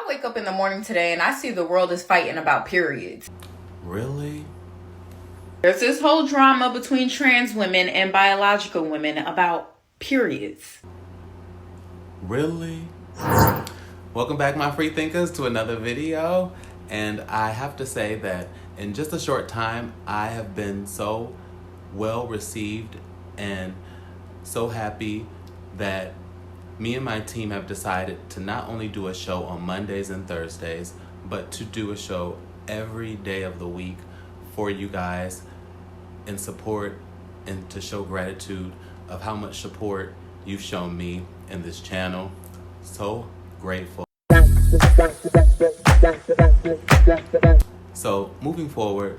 I wake up in the morning today and I see the world is fighting about periods. Really? There's this whole drama between trans women and biological women about periods. Really? Welcome back, my free thinkers, to another video. And I have to say that in just a short time, I have been so well received and so happy that me and my team have decided to not only do a show on Mondays and Thursdays, but to do a show every day of the week for you guys in support and to show gratitude of how much support you've shown me in this channel. So grateful. So moving forward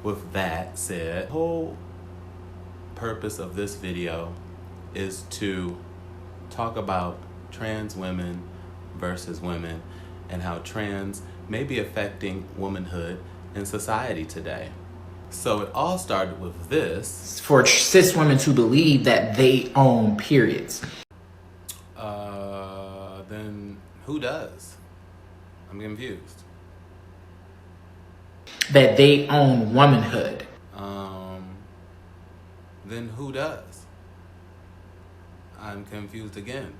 with that said, the whole purpose of this video is to talk about trans women versus women and how trans may be affecting womanhood in society today. So it all started with this. For cis women to believe that they own periods. Then who does? I'm confused. That they own womanhood. Then who does? I'm confused again.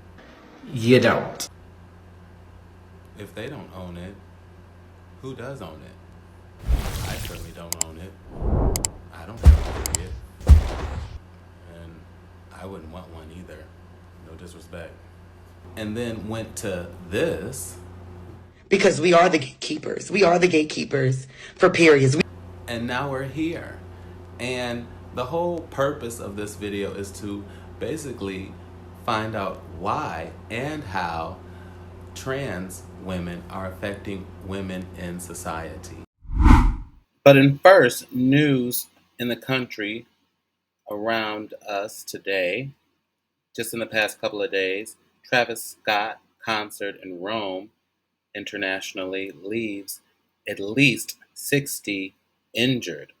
You don't. If they don't own it, who does own it? I certainly don't own it. I don't have a period. And I wouldn't want one either. No disrespect. And then went to this. Because we are the gatekeepers. We are the gatekeepers for periods. And now we're here. And the whole purpose of this video is to basically find out why and how trans women are affecting women in society. But in first news in the country around us today, just in the past couple of days, Travis Scott concert in Rome internationally leaves at least 60 injured.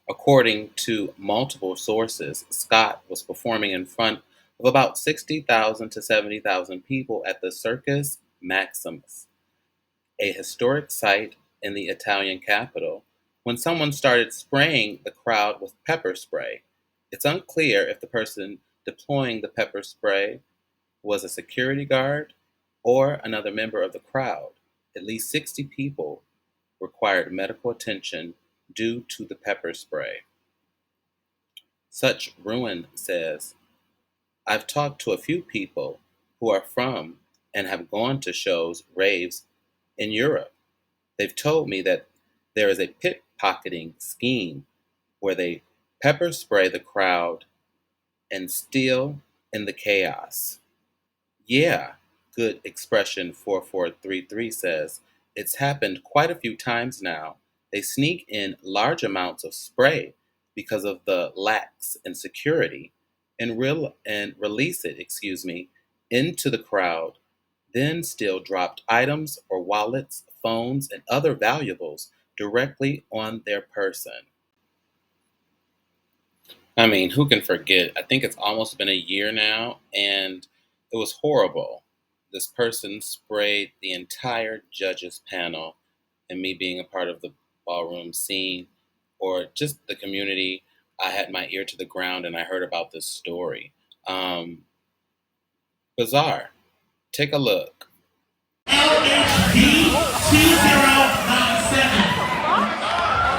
According to multiple sources, Scott was performing in front of about 60,000 to 70,000 people at the Circus Maximus, a historic site in the Italian capital, when someone started spraying the crowd with pepper spray. It's unclear if the person deploying the pepper spray was a security guard or another member of the crowd. At least 60 people required medical attention due to the pepper spray. Such Ruin says, I've talked to a few people who are from and have gone to shows, raves in Europe. They've told me that there is a pickpocketing scheme where they pepper spray the crowd and steal in the chaos. Yeah, Good Expression 4433 says, it's happened quite a few times now. They sneak in large amounts of spray because of the lax in security and release it, into the crowd, then steal dropped items or wallets, phones, and other valuables directly on their person. I mean, who can forget? I think it's almost been a year now, and it was horrible. This person sprayed the entire judges panel, and me being a part of the ballroom scene or just the community, I had my ear to the ground and I heard about this story. Bizarre. Take a look. LHD 2097.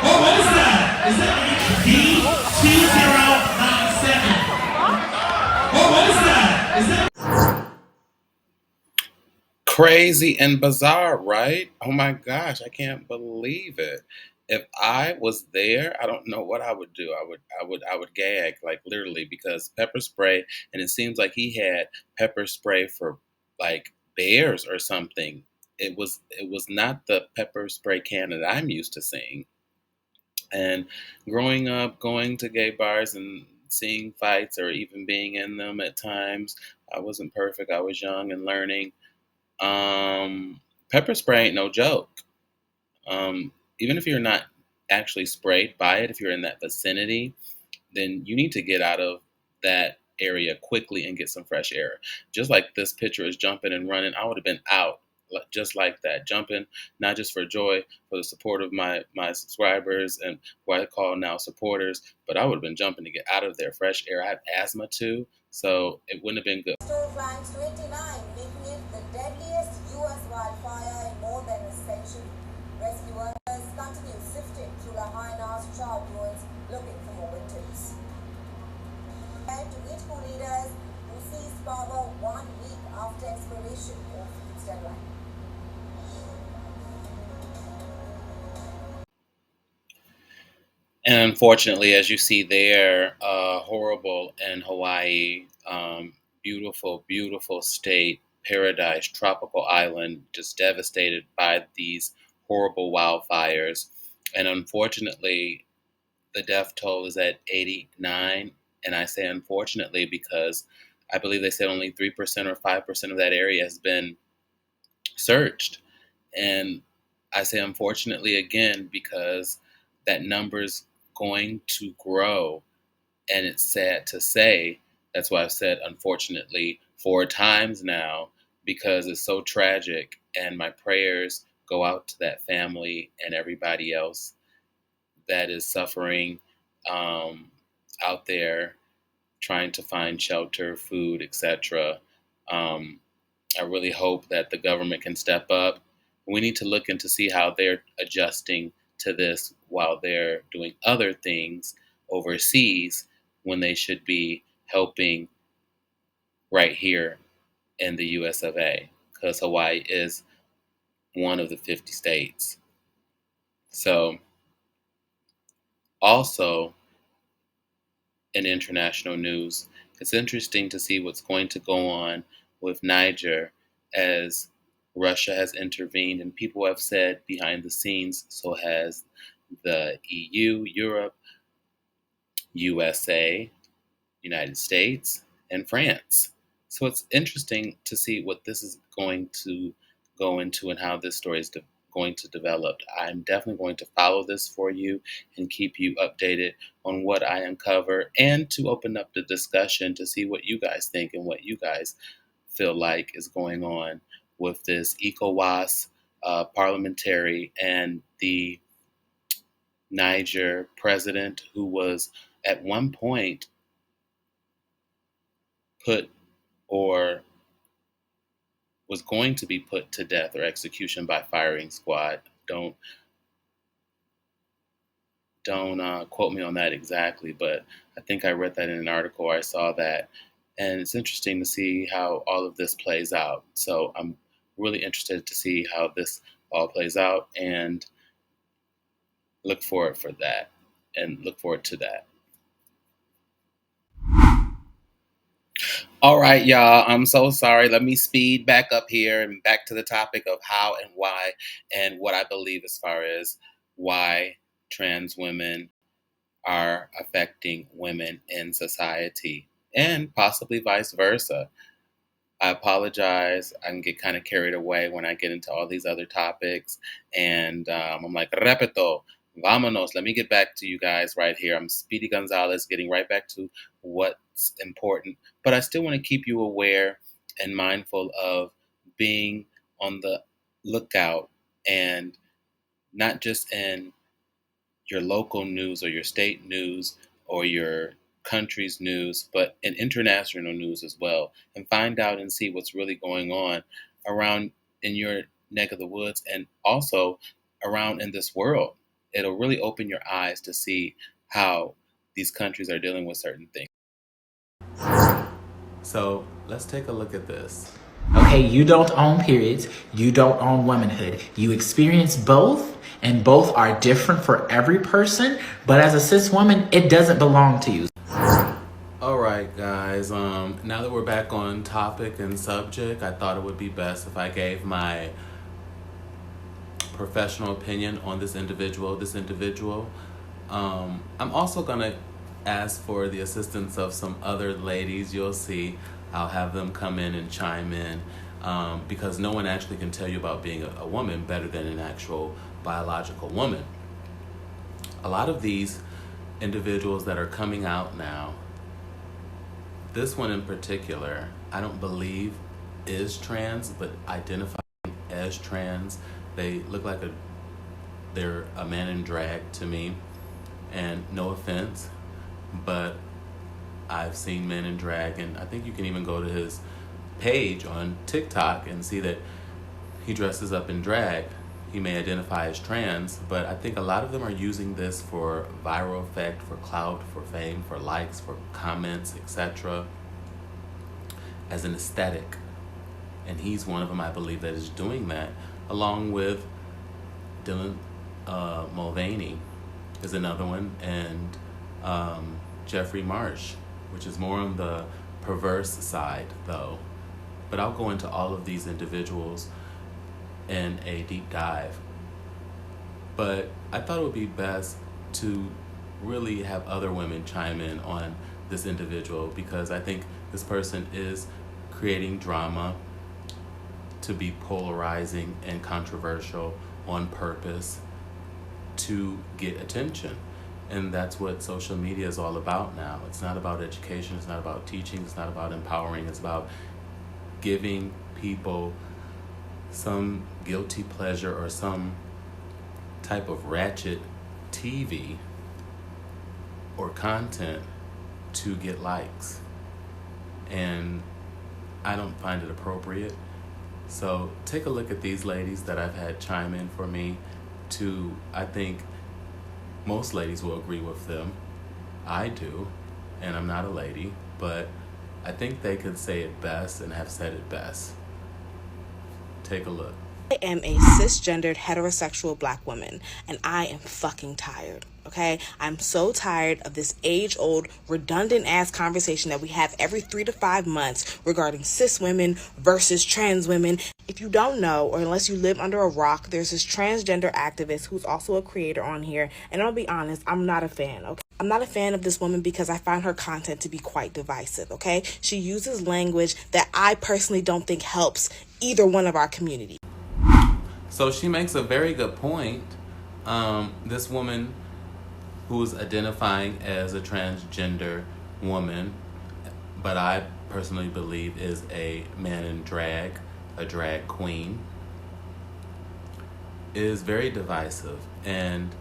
Oh, what is that? Is that HD 2097? Oh, what is that? Is that Crazy and bizarre, right? Oh my gosh, I can't believe it. If I was there, I don't know what I would do. I would gag, like literally, because pepper spray, and it seems like he had pepper spray for like bears or something. It was not the pepper spray can that I'm used to seeing. And growing up, going to gay bars and seeing fights or even being in them at times, I wasn't perfect. I was young and learning. Pepper spray ain't no joke. Even if you're not actually sprayed by it, if you're in that vicinity, then you need to get out of that area quickly and get some fresh air. Just like this picture is jumping and running, I would have been out just like that, jumping, not just for joy, for the support of my subscribers and who I call now supporters, but I would have been jumping to get out of there, fresh air. I have asthma too, so it wouldn't have been good. Ranks 29, making it the deadliest U.S. wildfire in more than a century. Rescue workers continue sifting through the high-nars charred ruins looking for more victims. And to each who leaders who seized power 1 week after expiration of its deadline. And unfortunately, as you see there, horrible in Hawaii, beautiful, beautiful state, paradise, tropical island, just devastated by these horrible wildfires. And unfortunately, the death toll is at 89. And I say unfortunately because I believe they said only 3% or 5% of that area has been searched. And I say unfortunately again because that number's going to grow. And it's sad to say, that's why I've said unfortunately 4 times now, because it's so tragic. And my prayers go out to that family and everybody else that is suffering out there trying to find shelter, food, etc. I really hope that the government can step up. We need to look into see how they're adjusting to this while they're doing other things overseas when they should be helping right here in the US of A, because Hawaii is one of the 50 states. So also in international news, it's interesting to see what's going to go on with Niger as Russia has intervened, and people have said behind the scenes, so has the EU, Europe, USA, United States, and France. So it's interesting to see what this is going to go into and how this story is going to develop. I'm definitely going to follow this for you and keep you updated on what I uncover, and to open up the discussion to see what you guys think and what you guys feel like is going on with this ECOWAS parliamentary and the Niger president, who was at one point put or was going to be put to death or execution by firing squad. Don't quote me on that exactly, but I think I read that in an article or I saw that. And it's interesting to see how all of this plays out. So I'm really interested to see how this all plays out and look forward to that. All right, y'all. I'm so sorry. Let me speed back up here and back to the topic of how and why and what I believe as far as why trans women are affecting women in society and possibly vice versa. I apologize. I can get kind of carried away when I get into all these other topics. And I'm like, repito, vámonos. Let me get back to you guys right here. I'm Speedy Gonzalez, getting right back to what's important. But I still want to keep you aware and mindful of being on the lookout, and not just in your local news or your state news or your country's news, but in international news as well, and find out and see what's really going on around in your neck of the woods and also around in this world. It'll really open your eyes to see how these countries are dealing with certain things. So let's take a look at this. Okay, you don't own periods. You don't own womanhood. You experience both, and both are different for every person. But as a cis woman, it doesn't belong to you. All right, guys. Now that we're back on topic and subject, I thought it would be best if I gave my professional opinion on this individual. I'm also gonna ask for the assistance of some other ladies. You'll see. I'll have them come in and chime in because no one actually can tell you about being a woman better than an actual biological woman. A lot of these individuals that are coming out now This one in particular, I don't believe is trans, but identifying as trans, they look like they're a man in drag to me. And no offense, but I've seen men in drag, and I think you can even go to his page on TikTok and see that he dresses up in drag. He may identify as trans, but I think a lot of them are using this for viral effect, for clout, for fame, for likes, for comments, etc., as an aesthetic. And he's one of them, I believe, that is doing that, along with Dylan Mulvaney is another one, and Jeffrey Marsh, which is more on the perverse side, though. But I'll go into all of these individuals in a deep dive. But I thought it would be best to really have other women chime in on this individual, because I think this person is creating drama to be polarizing and controversial on purpose to get attention. And that's what social media is all about now. It's not about education, it's not about teaching, it's not about empowering, it's about giving people some guilty pleasure or some type of ratchet TV or content to get likes. And I don't find it appropriate. So take a look at these ladies that I've had chime in for me. I think most ladies will agree with them. I do, and I'm not a lady, but I think they could say it best and have said it best. Take a look. I am a cisgendered heterosexual black woman, and I am fucking tired. Okay, I'm so tired of this age-old, redundant-ass conversation that we have every 3 to 5 months regarding cis women versus trans women. If you don't know, or unless you live under a rock, there's this transgender activist who's also a creator on here, and I'll be honest, I'm not a fan, okay? I'm not a fan of this woman because I find her content to be quite divisive, okay? She uses language that I personally don't think helps either one of our communities. So she makes a very good point. This woman who's identifying as a transgender woman, but I personally believe is a man in drag, a drag queen, is very divisive. And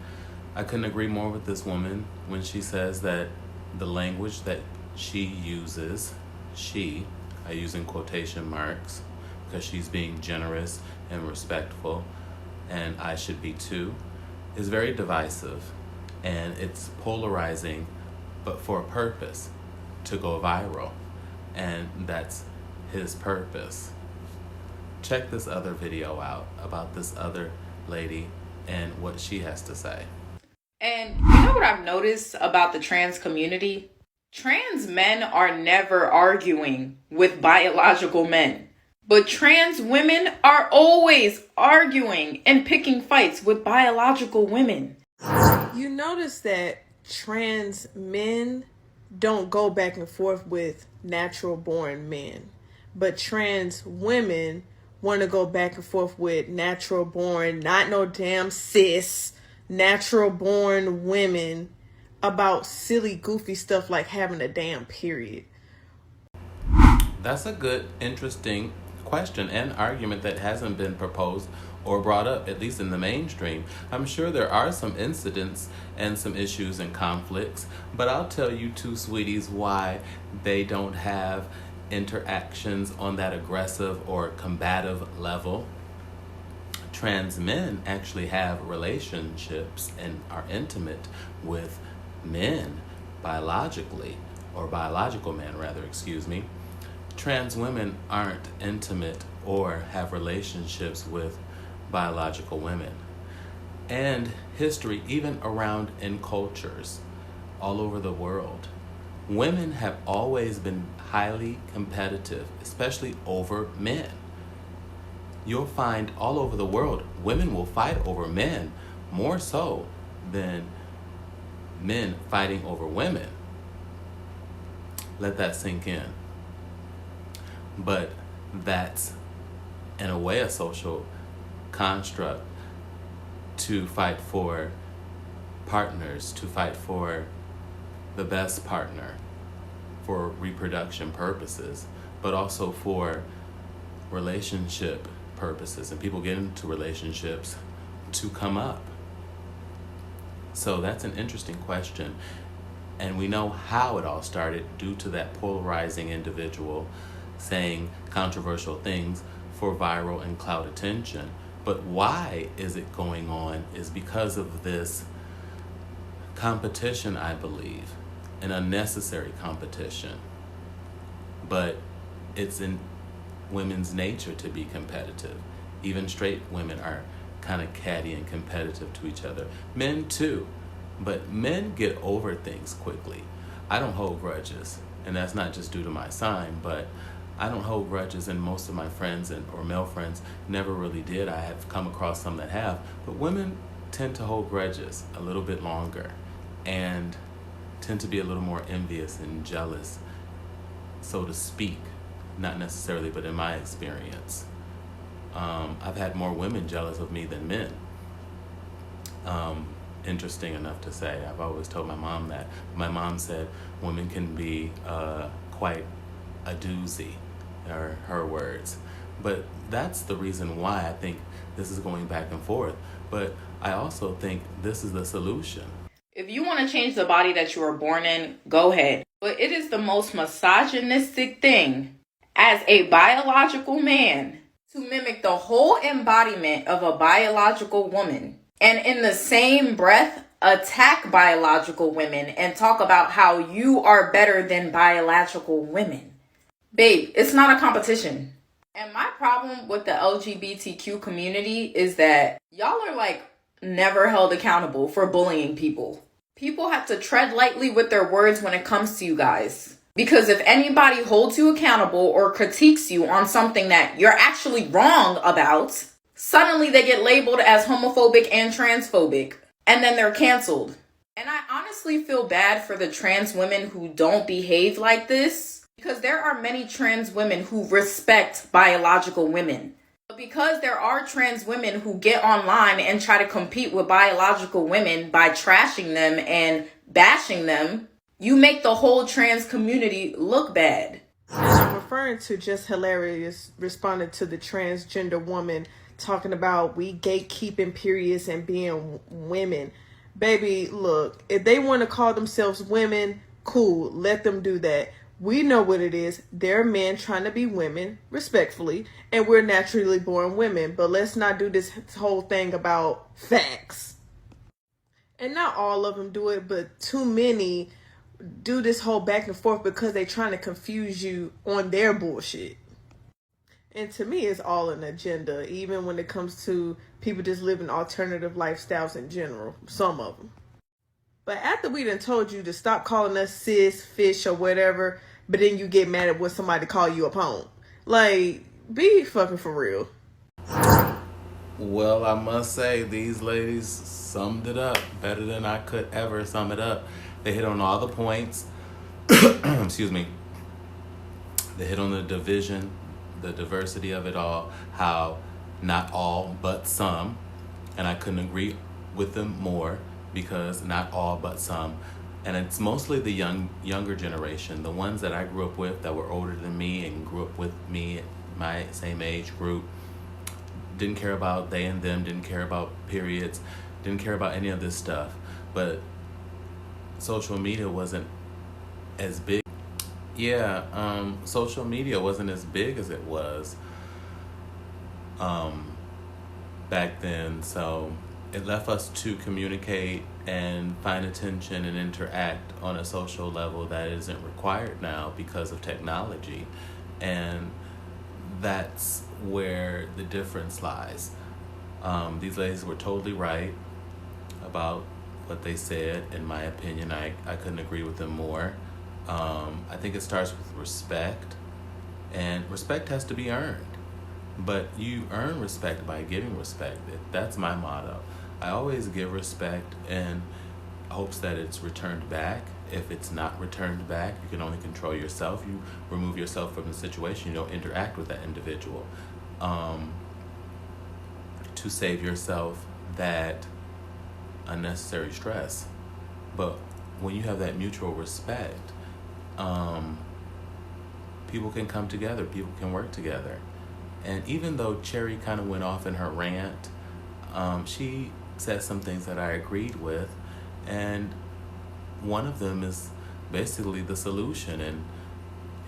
I couldn't agree more with this woman when she says that the language that she uses, I use in quotation marks because she's being generous and respectful, and I should be too, is very divisive. And it's polarizing, but for a purpose, to go viral. And that's his purpose. Check this other video out about this other lady and what she has to say. And you know what I've noticed about the trans community? Trans men are never arguing with biological men. But trans women are always arguing and picking fights with biological women. You notice that trans men don't go back and forth with natural born men, but trans women want to go back and forth with natural born, not no damn cis, natural born women about silly, goofy stuff like having a damn period. That's a good, interesting question and argument that hasn't been proposed or brought up, at least in the mainstream. I'm sure there are some incidents and some issues and conflicts, but I'll tell you two sweeties why they don't have interactions on that aggressive or combative level. Trans men actually have relationships and are intimate with men biologically, or biological men rather, excuse me. Trans women aren't intimate or have relationships with biological women. And history, even around in cultures all over the world, women have always been highly competitive, especially over men. You'll find all over the world, women will fight over men more so than men fighting over women. Let that sink in. But that's, in a way, a social construct to fight for partners, to fight for the best partner for reproduction purposes, but also for relationship purposes. And people get into relationships to come up. So that's an interesting question. And we know how it all started due to that polarizing individual saying controversial things for viral and clout attention. But why is it going on is because of this competition, I believe, an unnecessary competition. But it's in women's nature to be competitive. Even straight women are kind of catty and competitive to each other. Men too. But men get over things quickly. I don't hold grudges, and that's not just due to my sign, but I don't hold grudges, and most of my friends or male friends never really did. I have come across some that have, but women tend to hold grudges a little bit longer and tend to be a little more envious and jealous, so to speak. Not necessarily, but in my experience. I've had more women jealous of me than men. Interesting enough to say. I've always told my mom that. My mom said women can be quite a doozy, are her words. But that's the reason why I think this is going back and forth. But I also think this is the solution. If you want to change the body that you were born in, go ahead. But it is the most misogynistic thing as a biological man to mimic the whole embodiment of a biological woman, and in the same breath attack biological women and talk about how you are better than biological women. Babe, it's not a competition. And my problem with the LGBTQ community is that y'all are like never held accountable for bullying people. People have to tread lightly with their words when it comes to you guys. Because if anybody holds you accountable or critiques you on something that you're actually wrong about, suddenly they get labeled as homophobic and transphobic, and then they're canceled. And I honestly feel bad for the trans women who don't behave like this, because there are many trans women who respect biological women. But because there are trans women who get online and try to compete with biological women by trashing them and bashing them, you make the whole trans community look bad. I'm referring to Just Hilarious responding to the transgender woman talking about we gatekeeping periods and being women. Baby, look, if they want to call themselves women, cool, let them do that. We know what it is. They're men trying to be women, respectfully, and we're naturally born women. But let's not do this whole thing about facts. And not all of them do it, but too many do this whole back and forth because they're trying to confuse you on their bullshit. And to me, it's all an agenda, even when it comes to people just living alternative lifestyles in general, some of them. But after we done told you to stop calling us cis, fish, or whatever, but then you get mad at when somebody call you a pwn. Like, be fucking for real. Well, I must say, these ladies summed it up better than I could ever sum it up. They hit on all the points. Excuse me. They hit on the division, the diversity of it all, how not all but some, and I couldn't agree with them more, because not all but some, and it's mostly the younger generation, the ones that I grew up with that were older than me and grew up with me, my same age group, didn't care about they and them, didn't care about periods, didn't care about any of this stuff. But social media wasn't as big. Social media wasn't as big as it was back then, so it left us to communicate and find attention and interact on a social level that isn't required now because of technology. And that's where the difference lies. These ladies were totally right about what they said. In my opinion, I couldn't agree with them more. I think it starts with respect, and respect has to be earned. But you earn respect by giving respect. That's my motto. I always give respect in hopes that it's returned back. If it's not returned back, you can only control yourself. You remove yourself from the situation. You don't interact with that individual to save yourself that unnecessary stress. But when you have that mutual respect, people can come together, people can work together. And even though Cherry kind of went off in her rant, she said some things that I agreed with, and one of them is basically the solution, and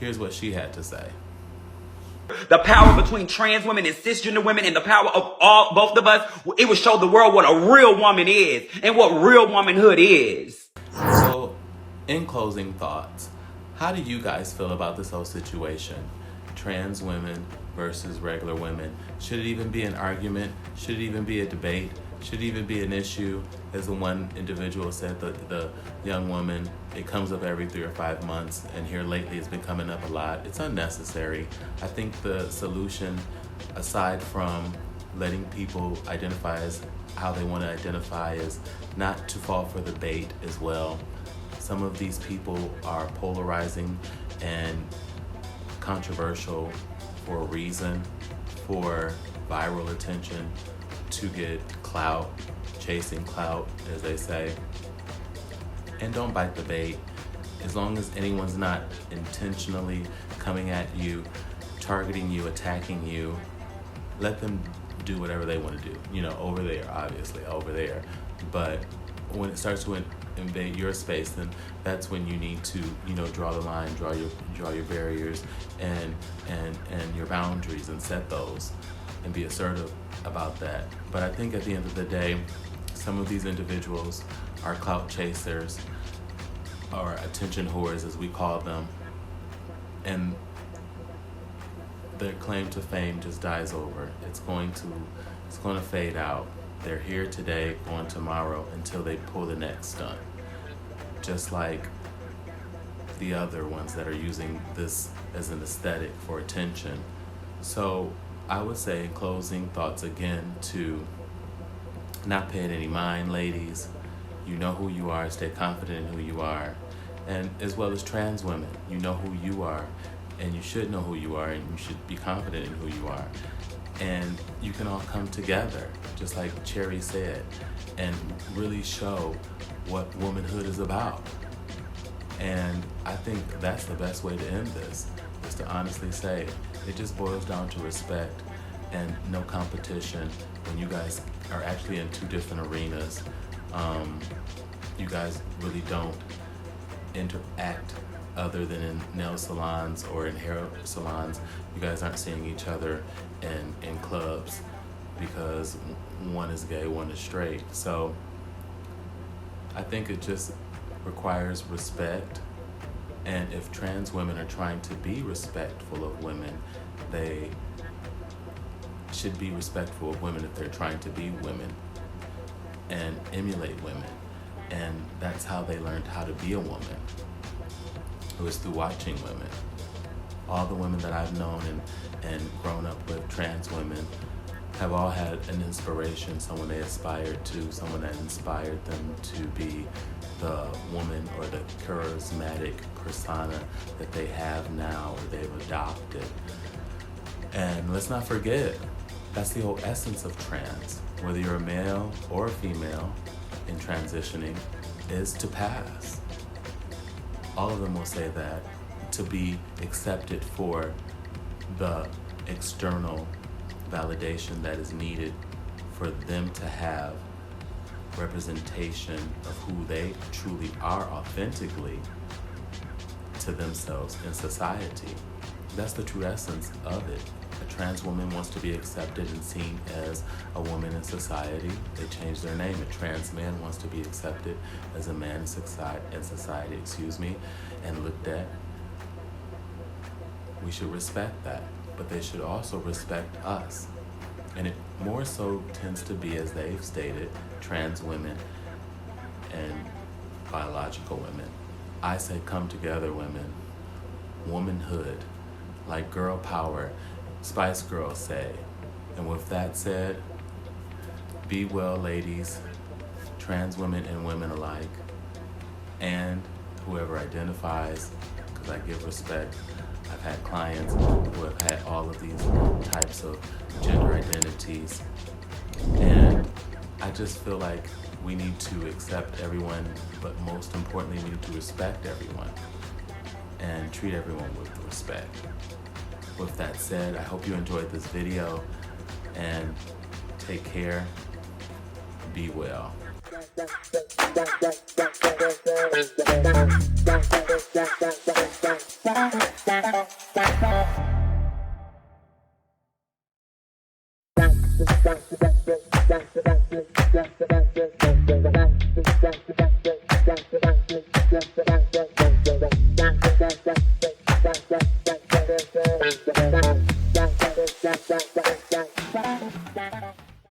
here's what she had to say. The power between trans women and cisgender women, and the power of both of us, it would show the world what a real woman is and what real womanhood is. So, in closing thoughts, how do you guys feel about this whole situation? Trans women versus regular women. Should it even be an argument? Should it even be a debate? Should it even be an issue? As the one individual said, the young woman, it comes up every 3 or 5 months, and here lately it's been coming up a lot. It's unnecessary. I think the solution, aside from letting people identify as how they want to identify, is not to fall for the bait as well. Some of these people are polarizing and controversial for a reason, for viral attention, to get clout, chasing clout, as they say. And don't bite the bait. As long as anyone's not intentionally coming at you, targeting you, attacking you, let them do whatever they want to do. You know, over there, obviously, over there. But when it starts to invade your space, then that's when you need to, you know, draw the line, draw your barriers and your boundaries, and set those and be assertive about that. But I think at the end of the day, some of these individuals are clout chasers, or attention whores as we call them, and their claim to fame just dies over. It's going to fade out. They're here today, gone tomorrow, until they pull the next stunt. Just like the other ones that are using this as an aesthetic for attention. So I would say, in closing thoughts again, to not pay it any mind, ladies. You know who you are, stay confident in who you are. And as well as trans women, you know who you are, and you should know who you are, and you should be confident in who you are. And you can all come together, just like Cherry said, and really show what womanhood is about. And I think that's the best way to end this, is to honestly say, it just boils down to respect and no competition. When you guys are actually in two different arenas, you guys really don't interact other than in nail salons or in hair salons. You guys aren't seeing each other in clubs because one is gay, one is straight. So I think it just requires respect. And if trans women are trying to be respectful of women, they should be respectful of women if they're trying to be women and emulate women. And that's how they learned how to be a woman. It was through watching women. All the women that I've known and grown up with, trans women, have all had an inspiration, someone they aspired to, someone that inspired them to be the woman or the charismatic persona that they have now or they've adopted. And let's not forget, that's the whole essence of trans. Whether you're a male or a female in transitioning, is to pass. All of them will say that, to be accepted for the external validation that is needed for them to have representation of who they truly are authentically to themselves in society. That's the true essence of it. A trans woman wants to be accepted and seen as a woman in society. They change their name. A trans man wants to be accepted as a man in society, and looked at. We should respect that, but they should also respect us. And it more so tends to be, as they've stated, trans women and biological women. I say come together, women. Womanhood, like girl power, Spice Girls say. And with that said, be well, ladies, trans women and women alike, and whoever identifies, because I give respect. I've had clients who have had all of these types of gender identities, and I just feel like we need to accept everyone, but most importantly, we need to respect everyone. and treat everyone with respect. With that said, I hope you enjoyed this video, and take care. Be well. Thank you.